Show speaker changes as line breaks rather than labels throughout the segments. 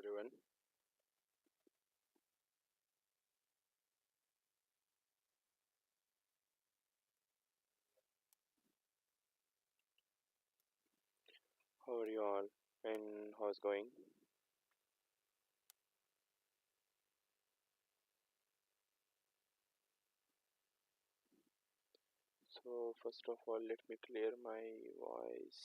everyone. How are you all and how's going? So first of all, let me clear my voice.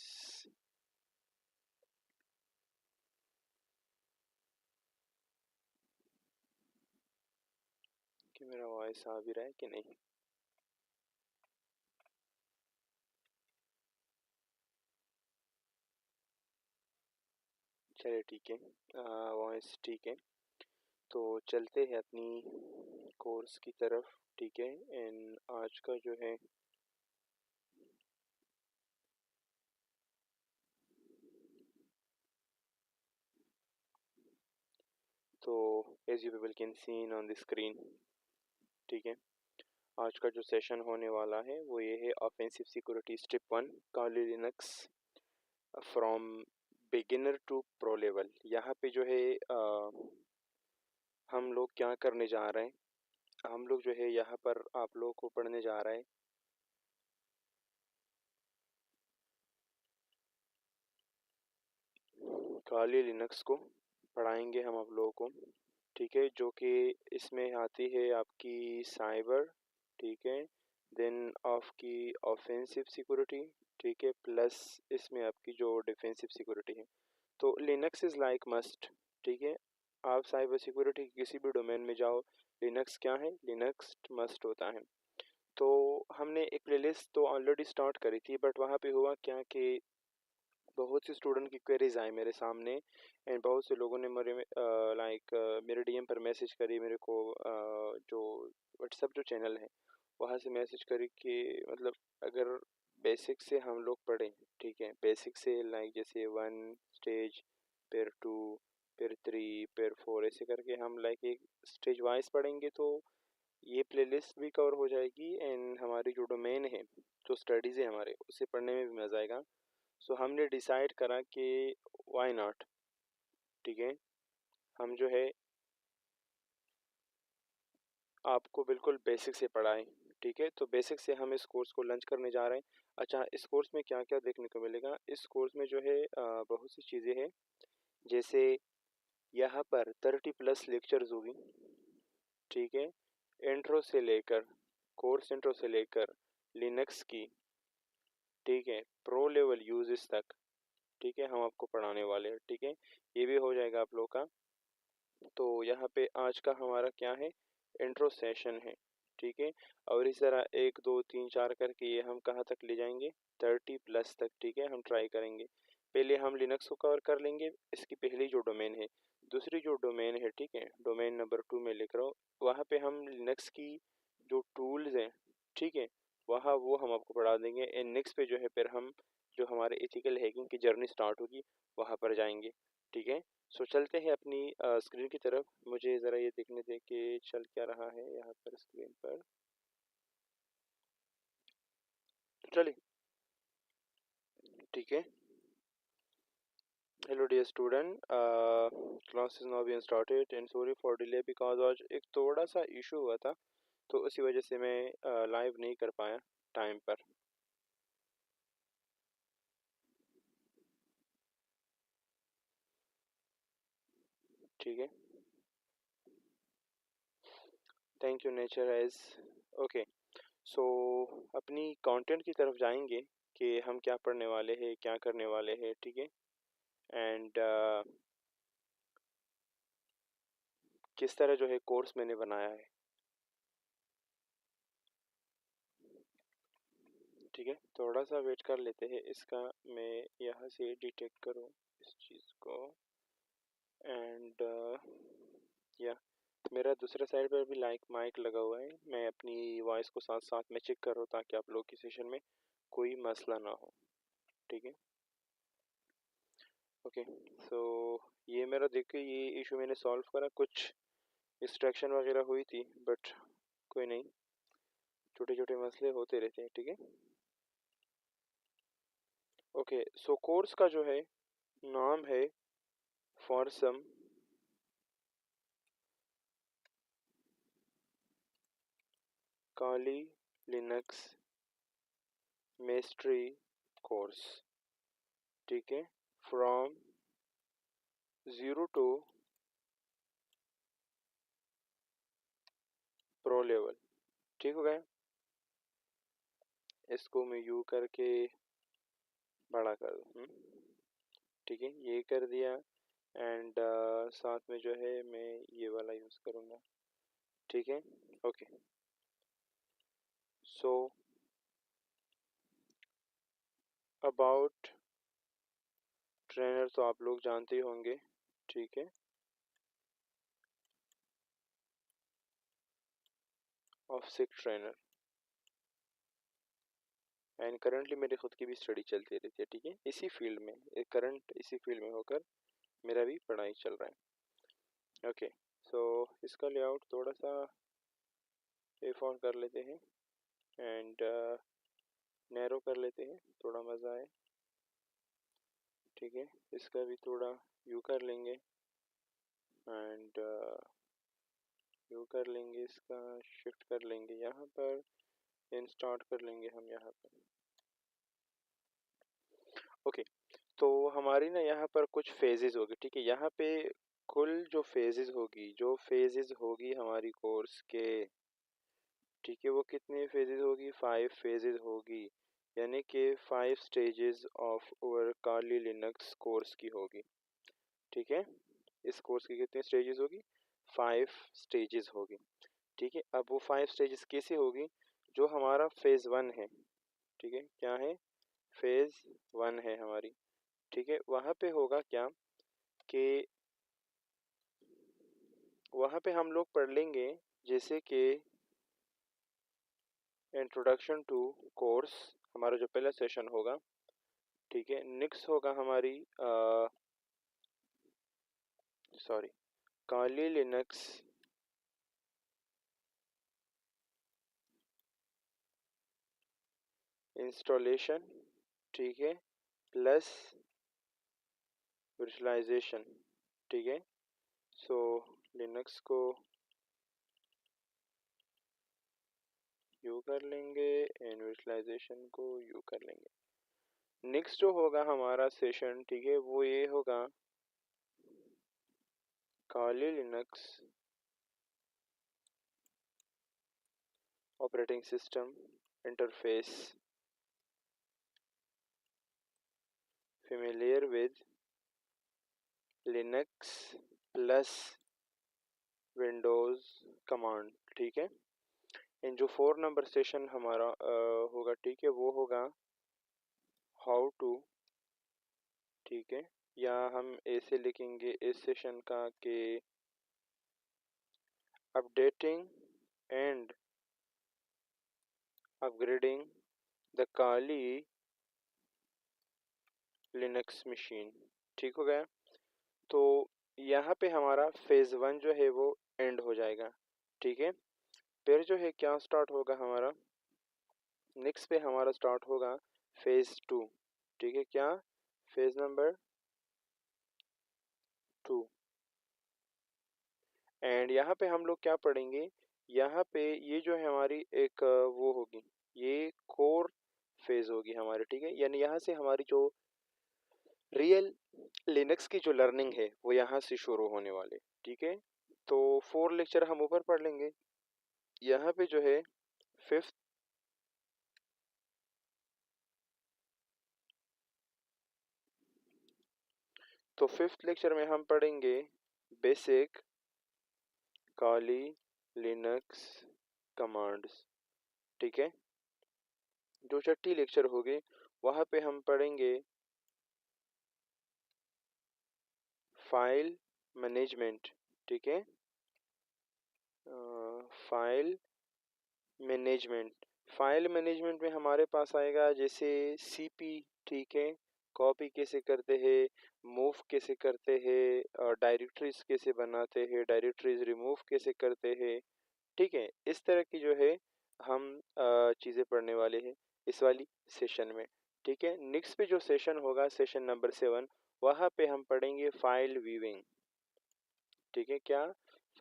कि मेरा voice आ भी रहा है कि नहीं? चलिए ठीक है, वॉइस ठीक है। तो चलते हैं अपनी कोर्स की तरफ। ठीक है, एंड आज का जो है तो as you people can see on the screen. ठीक है, आज का जो सेशन होने वाला है वो ये है offensive security step 1 Kali Linux from beginner to pro level. यहाँ पे जो है हम लोग क्या करने जा रहे हैं, हम लोग जो है यहाँ पर आप लोगों को पढ़ने जा रहे हैं काली लिनक्स को पढ़ाएंगे हम आप लोगों को। ठीक है, जो कि इसमें आती है आपकी साइबर। ठीक है, देन आपकी ऑफेंसिव सिक्योरिटी। ठीक है, प्लस इसमें आपकी जो डिफेंसिव सिक्योरिटी है। तो लिनक्स इज़ लाइक मस्ट। ठीक है, आप साइबर सिक्योरिटी किसी भी डोमेन में जाओ, लिनक्स क्या है, लिनक्स मस्ट होता है। तो हमने एक प्लेलिस्ट तो ऑलरेडी स्टार्ट करी थी, बट वहाँ पे हुआ क्या कि बहुत से स्टूडेंट की क्वेरीज आए मेरे सामने एंड बहुत से लोगों ने मेरे मेरे डीएम पर मैसेज करी मेरे को, जो व्हाट्सएप जो चैनल है वहाँ से मैसेज करी कि मतलब अगर बेसिक से हम लोग पढ़ें। ठीक है, बेसिक से लाइक जैसे 1 स्टेज, फिर 2, फिर 3, फिर 4, ऐसे करके हम लाइक एक स्टेज वाइज पढ़ेंगे तो ये प्लेलिस्ट भी कवर हो जाएगी एंड हमारी जो डोमेन है, जो स्टडीज़ है हमारे, उसे पढ़ने में भी मज़ा आएगा। सो हमने डिसाइड करा कि वाई नॉट। ठीक है, हम जो है आपको बिल्कुल बेसिक से पढ़ाएं। ठीक है, तो बेसिक से हम इस कोर्स को लंच करने जा रहे हैं। अच्छा, इस कोर्स में क्या क्या देखने को मिलेगा? इस कोर्स में जो है बहुत सी चीज़ें हैं, जैसे यहाँ पर 30+ लेक्चर्स होगी। ठीक है, इंट्रो से लेकर, कोर्स इंट्रो से लेकर लिनक्स की, ठीक है, प्रो लेवल यूजेस तक। ठीक है, हम आपको पढ़ाने वाले हैं। ठीक है, ये भी हो जाएगा आप लोग का। तो यहाँ पे आज का हमारा क्या है, इंट्रो सेशन है। ठीक है, और इस तरह 1 2 3 4 करके ये हम कहाँ तक ले जाएंगे, 30+ तक। ठीक है, हम ट्राई करेंगे। पहले हम लिनक्स को कवर कर लेंगे, इसकी पहली जो डोमेन है। दूसरी जो डोमेन है, ठीक है, डोमेन नंबर 2 में लिख रहा हूँ, वहाँ पे हम लिनक्स की जो टूल्स हैं, ठीक है, वहाँ वो हम आपको पढ़ा देंगे। एंड नेक्स्ट पे जो है फिर हम जो हमारे एथिकल हैकिंग की जर्नी स्टार्ट होगी वहाँ पर जाएंगे। ठीक है, सो चलते हैं अपनी स्क्रीन की तरफ। मुझे ज़रा ये देखने दें कि चल क्या रहा है यहाँ पर स्क्रीन पर। तो चलिए, ठीक है। Hello dear student, class is now being started and sorry for delay because आज एक थोड़ा सा इशू हुआ था, तो उसी वजह से मैं लाइव नहीं कर पाया टाइम पर। ठीक है, thank you nature age. Okay, so अपनी कंटेंट की तरफ जाएंगे कि हम क्या पढ़ने वाले हैं, क्या करने वाले हैं। ठीक है, एंड किस तरह जो है कोर्स मैंने बनाया है। ठीक है, थोड़ा सा वेट कर लेते हैं इसका। मैं यहाँ से डिटेक्ट करूँ इस चीज़ को एंड या मेरा दूसरे साइड पर भी लाइक माइक लगा हुआ है। मैं अपनी वॉइस को साथ साथ में चेक कर रहा हूँ ताकि आप लोग की सेशन में कोई मसला ना हो। ठीक है, ओके। सो ये मेरा देख के ये इशू मैंने सॉल्व करा। कुछ डिस्ट्रैक्शन वगैरह हुई थी बट कोई नहीं, छोटे छोटे मसले होते रहते हैं। ठीक है, ओके। सो कोर्स का जो है नाम है for some Kali Linux Mastery course, ठीक है, फ्रॉम 0 to प्रो लेवल। ठीक हो गया। इसको मैं यू करके बड़ा कर दूँ, ठीक है, ये कर दिया। एंड साथ में जो है मैं ये वाला यूज़ करूँगा, ठीक है। ओके, सो अबाउट ट्रेनर तो आप लोग जानते ही होंगे, ठीक है, of sick trainer. And currently मेरी खुद की भी स्टडी चलती रहती है, ठीक है, इसी फील्ड में, करंट इसी फील्ड में होकर मेरा भी पढ़ाई चल रहा है। ओके, सो इसका लेआउट थोड़ा सा एफ ऑन कर लेते हैं एंड नैरो कर लेते हैं, थोड़ा मज़ा आए, ठीक है। इसका भी थोड़ा यू कर लेंगे एंड यू कर लेंगे, इसका शिफ्ट कर लेंगे यहाँ पर, देन स्टार्ट कर लेंगे हम यहाँ पर। ओके, तो हमारी ना यहाँ पर कुछ फेजेस होगी, ठीक है। यहाँ पे कुल जो फेजेस होगी हमारी कोर्स के, ठीक है, वो कितने फेजेस होगी, 5 फेजेस होगी, यानी कि 5 stages of over Kali Linux course की होगी, ठीक है। इस कोर्स की कितने स्टेजेस होगी, 5 स्टेजेस होगी, ठीक है। अब वो 5 स्टेजेस कैसे होगी, जो हमारा फेज़ 1 है, ठीक है, क्या है, फेज़ 1 है हमारी, ठीक है। वहाँ पे होगा क्या कि वहाँ पे हम लोग पढ़ लेंगे जैसे कि इंट्रोडक्शन टू कोर्स, हमारा जो पहला सेशन होगा, ठीक है। नेक्स्ट होगा हमारी काली लिनक्स इंस्टॉलेशन, ठीक है, प्लस वर्चुअलाइजेशन, ठीक है। सो लिनक्स को यू कर लेंगे एंड वर्चुअलाइजेशन को यू कर लेंगे। नेक्स्ट जो होगा हमारा सेशन, ठीक है, वो ये होगा Kali Linux operating system interface familiar with Linux plus Windows command, ठीक है। एंड जो 4 नंबर सेशन हमारा होगा, ठीक है, वो होगा हाउ टू, ठीक है, या हम ऐसे लिखेंगे इस सेशन का कि updating and upgrading the Kali Linux machine, ठीक हो गया। तो यहाँ पे हमारा फेज़ 1 जो है वो एंड हो जाएगा, ठीक है। फिर जो है क्या स्टार्ट होगा हमारा, नेक्स्ट पे हमारा स्टार्ट होगा फेज़ 2, ठीक है, क्या, फेज़ नंबर 2। एंड यहाँ पे हम लोग क्या पढ़ेंगे, यहाँ पे ये जो है हमारी एक वो होगी, ये कोर फेज़ होगी हमारी, ठीक है। यानी यहाँ से हमारी जो रियल लिनक्स की जो लर्निंग है वो यहाँ से शुरू होने वाले, ठीक है। तो 4 लेक्चर हम ऊपर पढ़ लेंगे। यहाँ पे जो है फिफ्थ फिफ्थ लेक्चर में हम पढ़ेंगे बेसिक काली लिनक्स कमांड्स, ठीक है। जो छठी लेक्चर होगी वहाँ पे हम पढ़ेंगे फाइल मैनेजमेंट, ठीक है, फाइल मैनेजमेंट। फाइल मैनेजमेंट में हमारे पास आएगा जैसे सीपी, ठीक है, कॉपी कैसे करते हैं, मूव कैसे करते हैं, डायरेक्टरीज कैसे बनाते हैं, डायरेक्टरीज रिमूव कैसे करते हैं, ठीक है। इस तरह की जो है हम चीज़ें पढ़ने वाले हैं इस वाली सेशन में, ठीक है। नेक्स्ट पे जो सेशन होगा सेशन नंबर 7, वहाँ पे हम पढ़ेंगे फाइल व्यूइंग, ठीक है, क्या,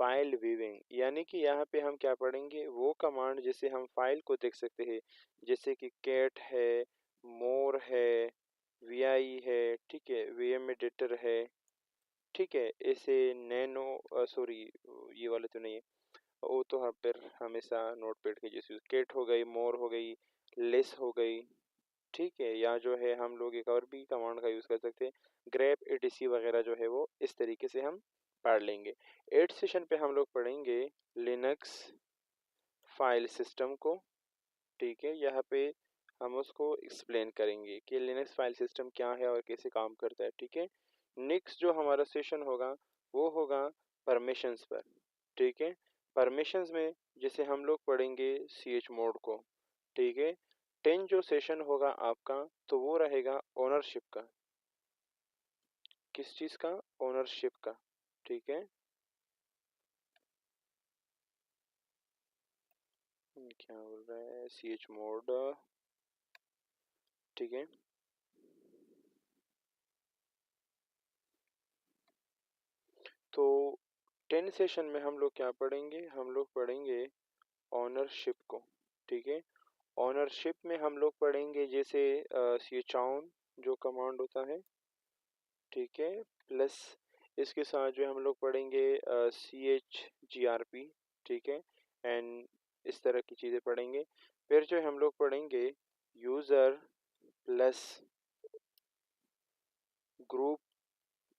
फाइल व्यूइंग, यानी कि यहाँ पे हम क्या पढ़ेंगे, वो कमांड जिससे हम फाइल को देख सकते हैं, जैसे कि कैट है, मोर है, वी है, ठीक है, वीएम एडिटर है, ठीक है, ऐसे नैनो सॉरी ये वाले तो नहीं है, वो तो हम फिर हमेशा नोट पैड के जैसे कैट हो गई, मोर हो गई, लेस हो गई, ठीक है, या जो है हम लोग एक और भी कमांड का यूज़ कर सकते हैं, ग्रेप एटीसी वगैरह जो है वो इस तरीके से हम पढ़ लेंगे। 8 सेशन पे हम लोग पढ़ेंगे लिनक्स फाइल सिस्टम को, ठीक है, यहाँ पे हम उसको एक्सप्लेन करेंगे कि लिनक्स फाइल सिस्टम क्या है और कैसे काम करता है, ठीक है। नेक्स्ट जो हमारा सेशन होगा वो होगा परमिशंस पर, ठीक है। परमिशंस में जैसे हम लोग पढ़ेंगे सी एच मोड को, ठीक है। 10 जो सेशन होगा आपका तो वो रहेगा ओनरशिप का, किस चीज़ का, ओनरशिप का, ठीक है। क्या बोल रहा है, सी एच मोड, ठीक है। तो 10 सेशन में हम लोग क्या पढ़ेंगे, हम लोग पढ़ेंगे ऑनरशिप को, ठीक है। ऑनरशिप में हम लोग पढ़ेंगे जैसे चाउन जो कमांड होता है, ठीक है, प्लस इसके साथ जो हम लोग पढ़ेंगे C H G R P, ठीक है, एंड इस तरह की चीज़ें पढ़ेंगे। फिर जो हम लोग पढ़ेंगे यूज़र प्लस ग्रुप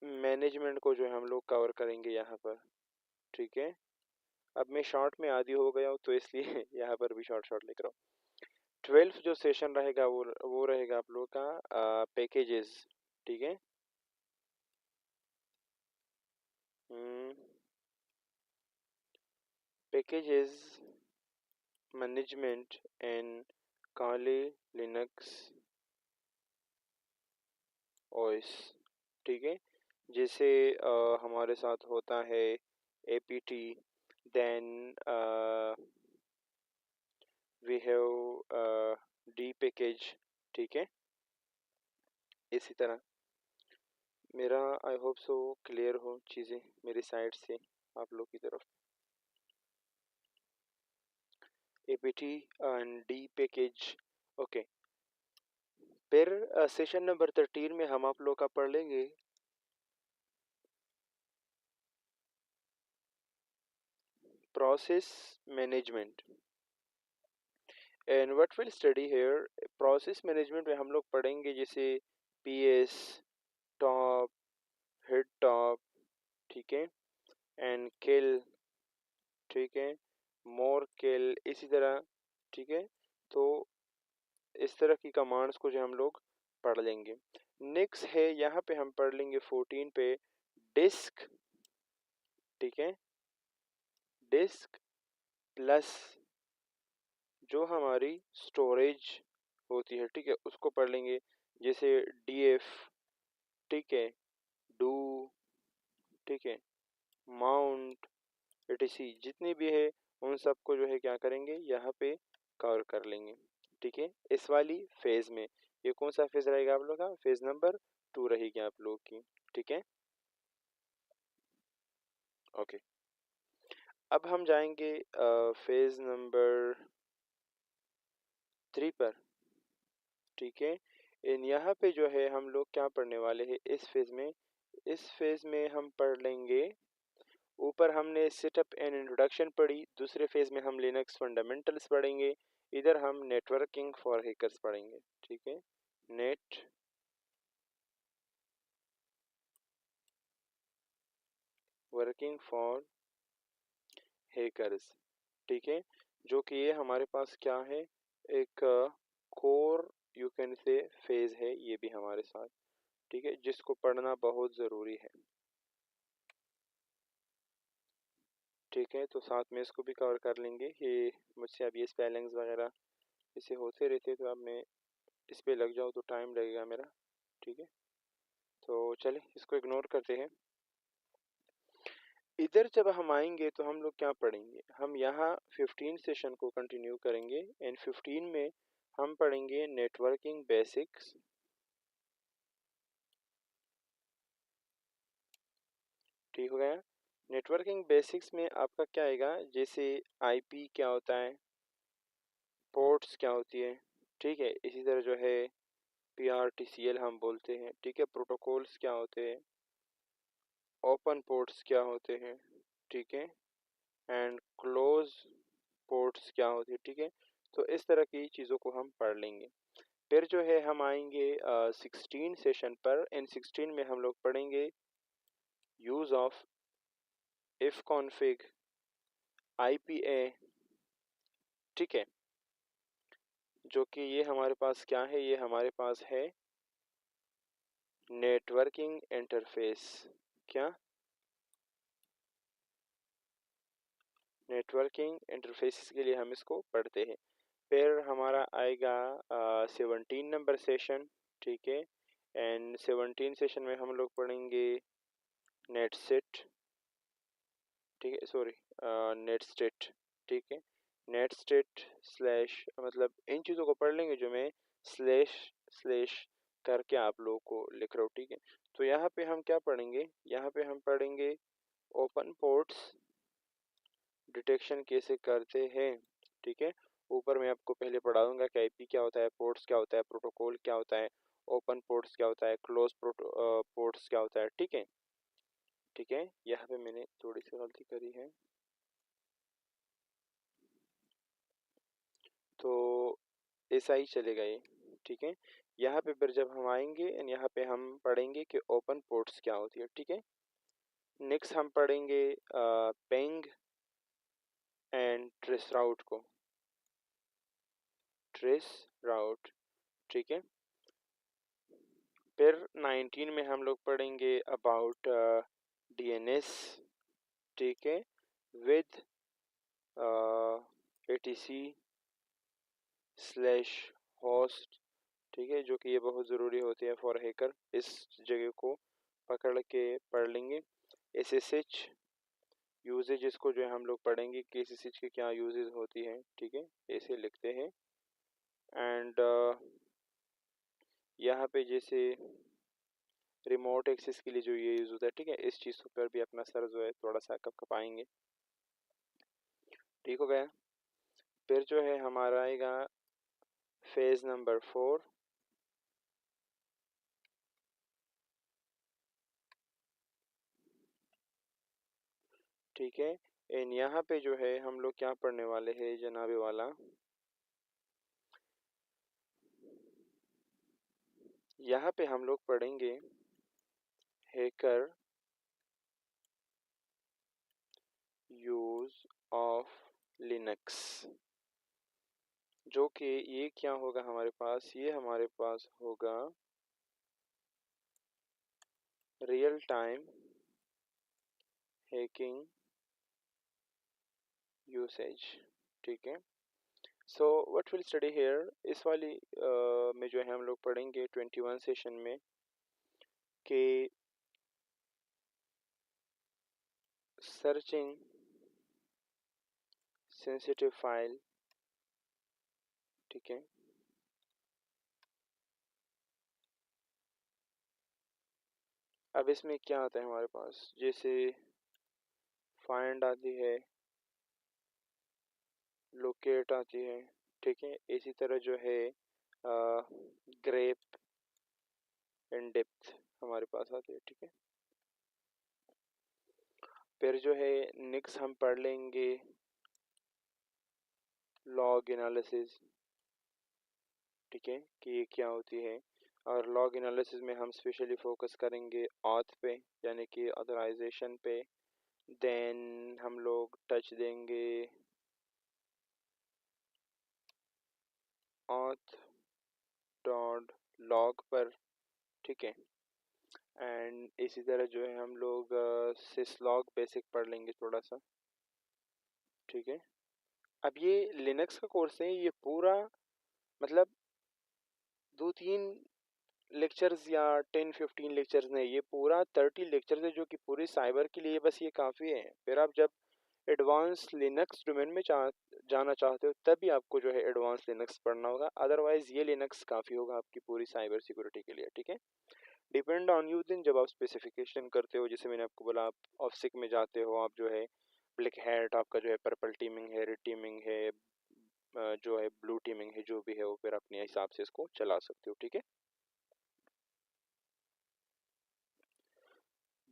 मैनेजमेंट को जो हम लोग कवर करेंगे यहाँ पर, ठीक है। अब मैं शॉर्ट में आदी हो गया हूँ तो इसलिए यहाँ पर भी शॉर्ट शॉर्ट लिख रहा हूँ। 12 जो सेशन रहेगा वो रहेगा आप लोगों का पैकेजेस, ठीक है। Packages management and Kali Linux OS, ठीक है। जैसे हमारे साथ होता है APT, then we have D package, ठीक है। इसी तरह मेरा आई होप सो क्लियर हो चीज़ें मेरी साइड से आप लोग की तरफ। APT and D package, okay. फिर सेशन नंबर 13 में हम आप लोग का पढ़ लेंगे process management, and what will study here, process management में हम लोग पढ़ेंगे जैसे पीएस, टॉप, हेड टॉप, ठीक है, एंड किल, ठीक है, मोर किल, इसी तरह, ठीक है। तो इस तरह की कमांड्स को जो हम लोग पढ़ लेंगे। नेक्स्ट है यहाँ पे हम पढ़ लेंगे 14 पे डिस्क, ठीक है, डिस्क प्लस जो हमारी स्टोरेज होती है, ठीक है, उसको पढ़ लेंगे जैसे डीएफ, ठीक है, डू, ठीक है, माउंट, एटीसी, जितनी भी है उन सबको जो है क्या करेंगे यहाँ पे कवर कर लेंगे, ठीक है। इस वाली फेज में ये कौन सा फेज रहेगा आप लोग का, फेज नंबर 2 रहेगी आप लोग की, ठीक है, ओके। अब हम जाएंगे फेज नंबर 3 पर, ठीक है। इन यहाँ पे जो है हम लोग क्या पढ़ने वाले हैं इस फेज में, इस फेज में हम पढ़ लेंगे, ऊपर हमने सेटअप एंड इंट्रोडक्शन पढ़ी, दूसरे फेज में हम लिनक्स फंडामेंटल्स पढ़ेंगे, इधर हम नेटवर्किंग फॉर हैकर्स पढ़ेंगे, ठीक है, नेट वर्किंग फॉर हैकर्स, ठीक है, जो कि ये हमारे पास क्या है, एक core you can say phase है ये भी हमारे साथ, ठीक है, जिसको पढ़ना बहुत ज़रूरी है, ठीक है। तो साथ में इसको भी कवर कर लेंगे, ये मुझसे अब ये स्पेलिंग्स वगैरह इसे होते रहते तो अब मैं इस पे लग जाऊँ तो टाइम लगेगा मेरा, ठीक है। तो चलिए इसको इग्नोर करते हैं। इधर जब हम आएंगे तो हम लोग क्या पढ़ेंगे, हम यहाँ 15 सेशन को कंटिन्यू करेंगे, एंड 15 में हम पढ़ेंगे नेटवर्किंग बेसिक्स, ठीक हो गया। नेटवर्किंग बेसिक्स में आपका क्या आएगा, जैसे आईपी क्या होता है, पोर्ट्स क्या होती है, ठीक है। इसी तरह जो है पीआरटीसीएल हम बोलते हैं, ठीक है। प्रोटोकॉल्स क्या होते हैं, ओपन पोर्ट्स क्या होते हैं, ठीक है। एंड क्लोज पोर्ट्स क्या होते हैं, ठीक है। तो इस तरह की चीज़ों को हम पढ़ लेंगे। फिर जो है हम आएंगे 16 सेशन पर। इन 16 में हम लोग पढ़ेंगे use of if config, IPA, ठीक है। जो कि ये हमारे पास क्या है, ये हमारे पास है नेटवर्किंग इंटरफेस। क्या, नेटवर्किंग इंटरफेसेस के लिए हम इसको पढ़ते हैं। फिर हमारा आएगा 17 नंबर सेशन, ठीक है। एंड 17 सेशन में हम लोग पढ़ेंगे नेट सेट, ठीक है, सॉरी, नेट स्टेट, ठीक है। नेट स्टेट स्लैश, मतलब इन चीज़ों को पढ़ लेंगे जो मैं स्लैश स्लैश करके आप लोगों को लिख रहा हूँ, ठीक है। तो यहाँ पे हम क्या पढ़ेंगे, यहाँ पे हम पढ़ेंगे ओपन पोर्ट्स डिटेक्शन कैसे करते हैं, ठीक है। ऊपर मैं आपको पहले पढ़ा दूंगा कि आईपी क्या होता है, पोर्ट्स क्या होता है, प्रोटोकॉल क्या होता है, ओपन पोर्ट्स क्या होता है, क्लोज पोर्ट्स क्या होता है, ठीक है। ठीक है, यहाँ पे मैंने थोड़ी सी गलती करी है, तो ऐसा ही चलेगा ये, ठीक है। यहाँ पे फिर जब हम आएंगे एंड यहाँ पे हम पढ़ेंगे कि ओपन पोर्ट्स क्या होती है, ठीक है। नेक्स्ट हम पढ़ेंगे पेंग एंड ट्रेस राउट को, ट्रेस राउट, ठीक है। फिर 19 में हम लोग पढ़ेंगे अबाउट डीएनएस, ठीक है, विद एटीसी स्लैश होस्ट, ठीक है, जो कि ये बहुत ज़रूरी होती है फॉर हैकर। इस जगह को पकड़ के पढ़ लेंगे। एसएसएच यूजेज, इसको जो है हम लोग पढ़ेंगे कि एसएसएच की क्या यूजेज होती हैं, ठीक है, ऐसे लिखते हैं। एंड यहाँ पे जैसे रिमोट एक्सेस के लिए जो ये यूज़ होता है, ठीक है, इस चीज़ पर भी अपना सर जो है थोड़ा सा कपाएंगे, ठीक हो गया। फिर जो है हमारा आएगा फेज नंबर 4, ठीक है। एंड यहाँ पे जो है हम लोग क्या पढ़ने वाले हैं जनाबे वाला, यहाँ पे हम लोग पढ़ेंगे हैकर यूज ऑफ लिनक्स, जो कि ये क्या होगा हमारे पास, ये हमारे पास होगा रियल टाइम हैकिंग यूसेज, ठीक है। So what will study hair, इस वाली में जो है हम लोग पढ़ेंगे 21 सेशन में कि सर्चिंग सेंसिटिव फाइल, ठीक है। अब इसमें क्या आता है हमारे पास, जैसे फाइंड आती है, लोकेट आती है, ठीक है। इसी तरह जो है ग्रेप इन डेप्थ हमारे पास आती है, ठीक है। फिर जो है नेक्स्ट हम पढ़ लेंगे लॉग एनालिसिस, ठीक है, कि ये क्या होती है। और लॉग एनालिसिस में हम स्पेशली फोकस करेंगे ऑथ पे, यानी कि ऑथराइजेशन पे। देन हम लोग टच देंगे ऑथ डॉट लॉग पर, ठीक है। एंड इसी तरह जो है हम लोग सिसलॉग बेसिक पढ़ लेंगे थोड़ा सा, ठीक है। अब ये लिनक्स का कोर्स है, ये पूरा मतलब 2-3 लेक्चर्स या 10-15 लेक्चर्स नहीं, ये पूरा 30 लेक्चर्स है, जो कि पूरी साइबर के लिए बस ये काफ़ी है। फिर आप जब एडवांस लिनक्स डोमेन में जाना चाहते हो तभी आपको जो है एडवांस लिनक्स पढ़ना होगा, अदरवाइज ये लिनक्स काफ़ी होगा आपकी पूरी साइबर सिक्योरिटी के लिए, ठीक है। Depend on you. दिन जब आप स्पेसिफिकेशन करते हो, जैसे मैंने आपको बोला, आप ऑफसिक में जाते हो, आप जो है ब्लैक हैट आपका जो है पर्पल टीमिंग है, रेड टीमिंग है, जो है ब्लू टीमिंग है, जो भी है वो फिर अपने हिसाब से इसको चला सकते हो। ठीक है।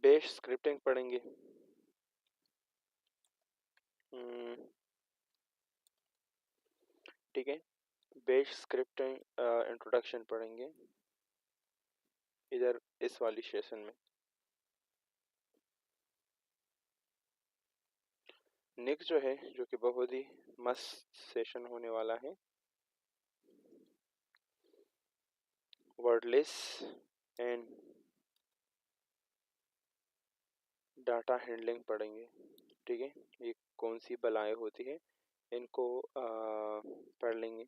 बेस स्क्रिप्टिंग पढ़ेंगे। ठीक है, बेस स्क्रिप्टिंग इंट्रोडक्शन पढ़ेंगे इधर इस वाली सेशन में। नेक्स्ट जो है, जो कि बहुत ही मस्त सेशन होने वाला है, वर्डलेस एंड डाटा हैंडलिंग पढ़ेंगे। ठीक है, ये कौन सी बलाएं होती है, इनको पढ़ लेंगे।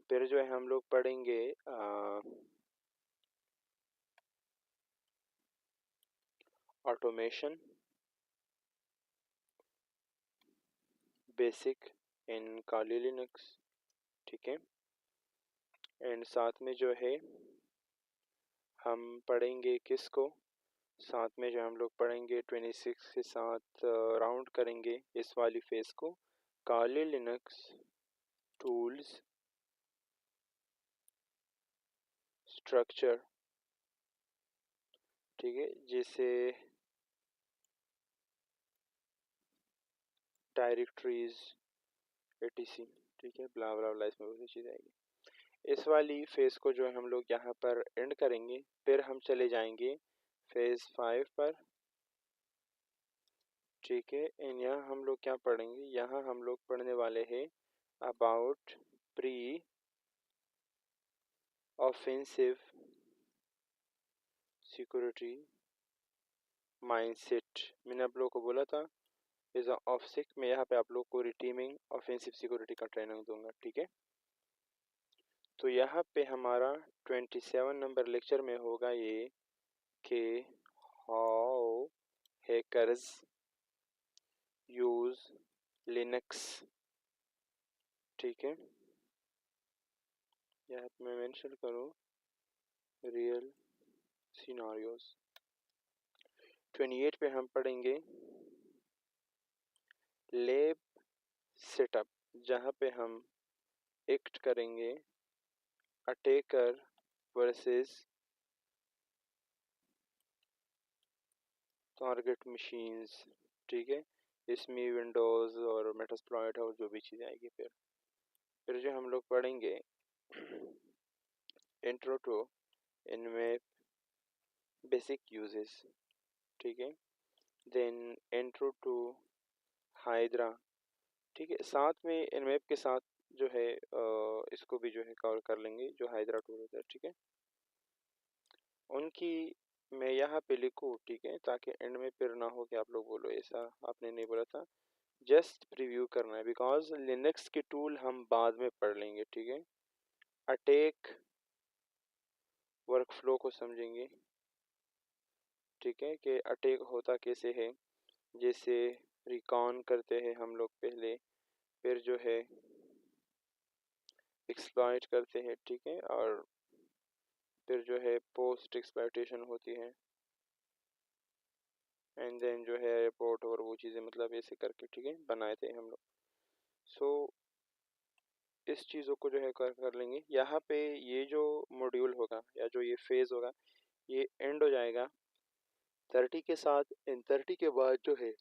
फिर जो है हम लोग पढ़ेंगे automation basic in Kali Linux. ठीक है, एंड साथ में जो है हम पढ़ेंगे किसको, साथ में जो हम लोग पढ़ेंगे 26 के साथ राउंड करेंगे इस वाली फेस को, काली लिनक्स टूल्स स्ट्रक्चर। ठीक है, जैसे डायरेक्टरीज etc। ठीक है, ब्ला ब्ला ब्ला, इसमें बहुत सी चीज़ आएगी। इस वाली फेज को जो है हम लोग यहाँ पर एंड करेंगे, फिर हम चले जाएंगे फेज 5 पर। ठीक है, एंड यहाँ हम लोग क्या पढ़ेंगे, यहाँ हम लोग पढ़ने वाले हैं about pre offensive security mindset. मैंने आप लोगों को बोला था इज ऑफसिक में यहाँ पे आप लोग को रिटीमिंग ऑफेंसिव सिक्योरिटी का ट्रेनिंग दूंगा। ठीक है, तो यहाँ पे हमारा 27 नंबर लेक्चर में होगा ये कि हाउ हैकर्स यूज लिनक्स। ठीक है, यहाँ पे मैं मेंशन करूँ रियल सिनारियोज। 28 पे हम पढ़ेंगे लैब सेटअप, जहाँ पे हम एक्ट करेंगे अटैकर वर्सेस टारगेट मशीन्स। ठीक है, इसमें विंडोज़ और मेटास्प्लॉइट और जो भी चीज़ें आएगी। फिर जो हम लोग पढ़ेंगे इंट्रो टू इनमैप बेसिक यूजेस। ठीक है, देन इंट्रो टू हाइड्रा। ठीक है, साथ में इनमैप के साथ जो है इसको भी जो है कवर कर लेंगे, जो हाइड्रा टूल होता है। ठीक है, उनकी मैं यहाँ पे लिखूँ, ठीक है, ताकि एंड में फिर ना हो कि आप लोग बोलो ऐसा आपने नहीं बोला था। जस्ट प्रीव्यू करना है, बिकॉज लिनक्स के टूल हम बाद में पढ़ लेंगे। ठीक है, अटैक वर्कफ्लो को समझेंगे। ठीक है, कि अटैक होता कैसे है, जैसे रिकॉन करते हैं हम लोग पहले, फिर जो है एक्सप्लॉइट करते हैं। ठीक है, और फिर जो है पोस्ट एक्सप्लॉइटेशन होती है, एंड देन जो है रिपोर्ट और वो चीज़ें, मतलब ऐसे करके ठीक है बनाए थे हम लोग। सो इस चीज़ों को जो है कर लेंगे। यहाँ पे ये जो मॉड्यूल होगा या जो ये फेज़ होगा, ये एंड हो जाएगा 30 के साथ। इन 30 के बाद जो है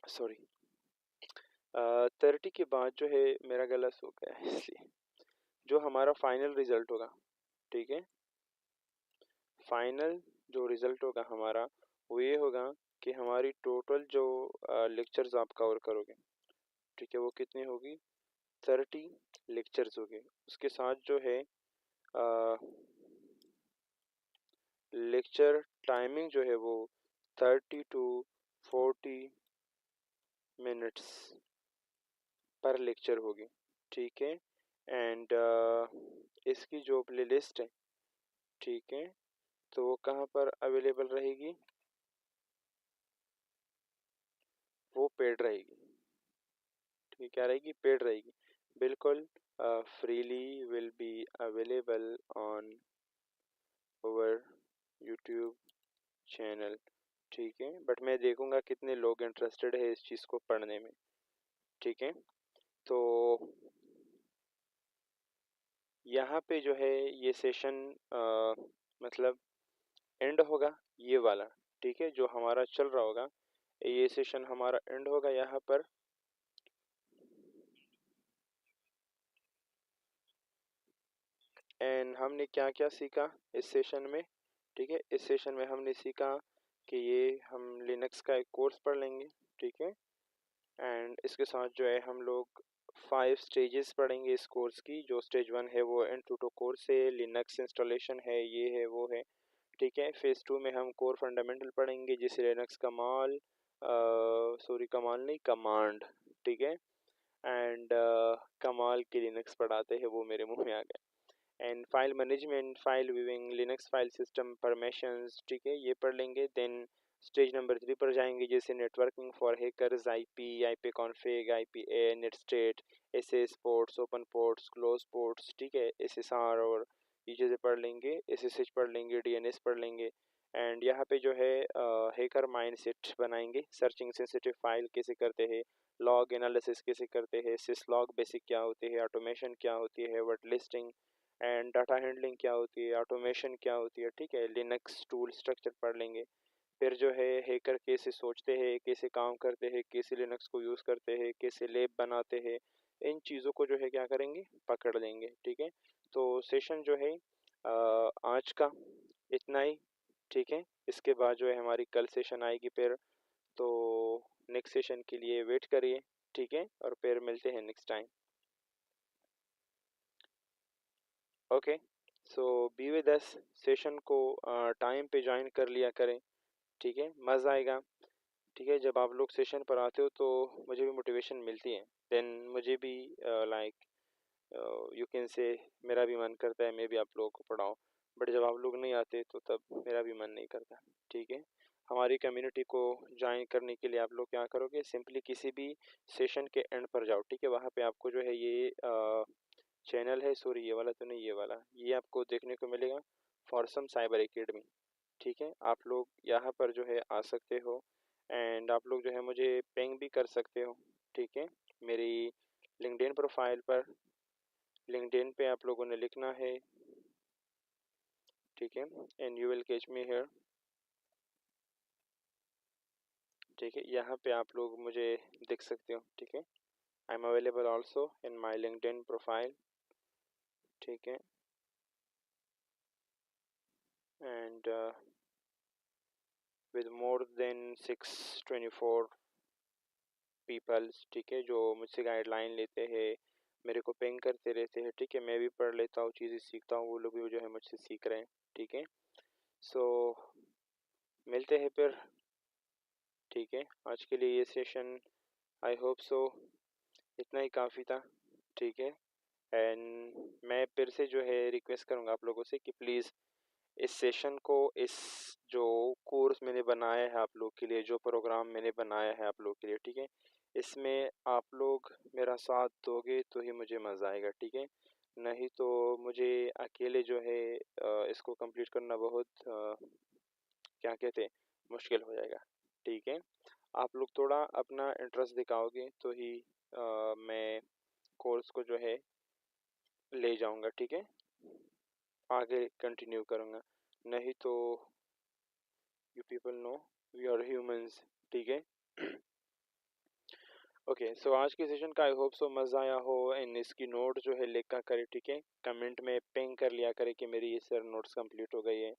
सॉरी 30 के बाद जो है मेरा गला सूख गया है, इसलिए जो हमारा फाइनल रिजल्ट होगा, ठीक है, फाइनल जो रिजल्ट होगा हमारा वो ये होगा कि हमारी टोटल जो लेक्चर्स आप कवर करोगे, ठीक है, वो कितनी होगी, 30 लेक्चर्स होगी। उसके साथ जो है लेक्चर टाइमिंग जो है वो 30 to 40 मिनट्स पर लेक्चर होगी। ठीक है, एंड इसकी जो प्लेलिस्ट है, ठीक है, तो वो कहाँ पर अवेलेबल रहेगी, वो पेड रहेगी। ठीक है, क्या रहेगी, पेड रहेगी, बिल्कुल freely will be available on our YouTube channel. ठीक है, बट मैं देखूंगा कितने लोग इंटरेस्टेड है इस चीज़ को पढ़ने में। ठीक है, तो यहाँ पे जो है ये सेशन मतलब एंड होगा ये वाला। ठीक है, जो हमारा चल रहा होगा ये सेशन हमारा एंड होगा यहाँ पर। एंड हमने क्या क्या सीखा इस सेशन में। ठीक है, इस सेशन में हमने सीखा कि ये हम लिनक्स का एक कोर्स पढ़ लेंगे। ठीक है, एंड इसके साथ जो है हम लोग 5 स्टेजेस पढ़ेंगे इस कोर्स की। जो स्टेज 1 है वो इंट्रो टू कोर्स है, लिनक्स इंस्टॉलेशन है, ये है वो है। ठीक है, फेज़ 2 में हम कोर फंडामेंटल पढ़ेंगे जैसे लिनक्स कमाल, सॉरी कमाल नहीं कमांड। ठीक है, एंड कमाल के लिनक्स पढ़ाते हैं वो मेरे मुंह में आ गया। And file management, file viewing, Linux file system permissions. ठीक है, ये पढ़ लेंगे। देन स्टेज नंबर 3 पर जाएंगे जैसे networking for hackers, IP config, IPA, net state, SS ports, open ports, close ports. ठीक है, एसएसआर और ये चीज़ें पढ़ लेंगे। एसएसएच पढ़ लेंगे, डीएनएस पढ़ लेंगे। एंड यहाँ पे जो है हैकर माइंडसेट बनाएंगे, सर्चिंग सेंसिटिव फाइल कैसे करते हैं, लॉग एनालिसिस कैसे करते हैं, सिसलॉग बेसिक क्या होती है, ऑटोमेशन क्या होती है, word listing and data handling क्या होती है, ऑटोमेशन क्या होती है। ठीक है, लिनक्स टूल स्ट्रक्चर पढ़ लेंगे। फिर जो है हैकर कैसे सोचते हैं, कैसे काम करते हैं, कैसे लिनक्स को यूज़ करते हैं, कैसे लैब बनाते हैं, इन चीज़ों को जो है क्या करेंगे, पकड़ लेंगे। ठीक है, तो सेशन जो है आज का इतना ही। ठीक है, इसके बाद जो है हमारी कल सेशन आएगी फिर, तो नेक्स्ट सेशन के लिए वेट करिए। ठीक है, और फिर मिलते हैं next time. Okay, so be with us, session को टाइम पे ज्वाइन कर लिया करें। ठीक है, मज़ा आएगा। ठीक है, जब आप लोग सेशन पर आते हो तो मुझे भी मोटिवेशन मिलती है। देन मुझे भी लाइक यू कैन से मेरा भी मन करता है मैं भी आप लोगों को पढ़ाऊँ। बट जब आप लोग नहीं आते तो तब मेरा भी मन नहीं करता। ठीक है, हमारी कम्युनिटी को ज्वाइन करने के लिए आप लोग क्या करोगे, सिंपली किसी भी सेशन के एंड पर जाओ। ठीक है, वहाँ पे आपको जो है ये चैनल है, सॉरी ये वाला तो नहीं, ये वाला, ये आपको देखने को मिलेगा, फॉरसम साइबर एकेडमी। ठीक है, आप लोग यहाँ पर जो है आ सकते हो एंड आप लोग जो है मुझे पिंग भी कर सकते हो। ठीक है, मेरी लिंक्डइन प्रोफाइल पर, लिंक्डइन पे आप लोगों ने लिखना है। ठीक है, and you will catch me here. ठीक है, यहाँ पे आप लोग मुझे देख सकते हो। ठीक है, I am available also in my LinkedIn profile. ठीक है, and with more than 624 peoples. ठीक है, जो मुझसे गाइडलाइन लेते हैं, मेरे को पिंग करते रहते हैं। ठीक है, मैं भी पढ़ लेता हूँ, चीज़ें सीखता हूँ, वो लोग भी जो है मुझसे सीख रहे हैं। ठीक है, सो मिलते हैं फिर। ठीक है, आज के लिए ये सेशन आई होप सो इतना ही काफ़ी था। ठीक है, एंड मैं फिर से जो है रिक्वेस्ट करूँगा आप लोगों से कि प्लीज़ इस सेशन को, इस जो कोर्स मैंने बनाया है आप लोग के लिए, जो प्रोग्राम मैंने बनाया है आप लोग के लिए, ठीक है, इसमें आप लोग मेरा साथ दोगे तो ही मुझे मज़ा आएगा। ठीक है, नहीं तो मुझे अकेले जो है इसको कंप्लीट करना बहुत क्या कहते हैं, मुश्किल हो जाएगा। ठीक है, आप लोग थोड़ा अपना इंटरेस्ट दिखाओगे तो ही मैं कोर्स को जो है ले जाऊंगा। ठीक है, आगे कंटिन्यू करूंगा, नहीं तो you people know we are humans. ठीक है, ओके, सो आज के सेशन का आई होप सो मज़ा आया हो एंड इसकी नोट जो है लिखा करे। ठीक है, कमेंट में पिंग कर लिया करे कि मेरी ये सर नोट्स कंप्लीट हो गई है।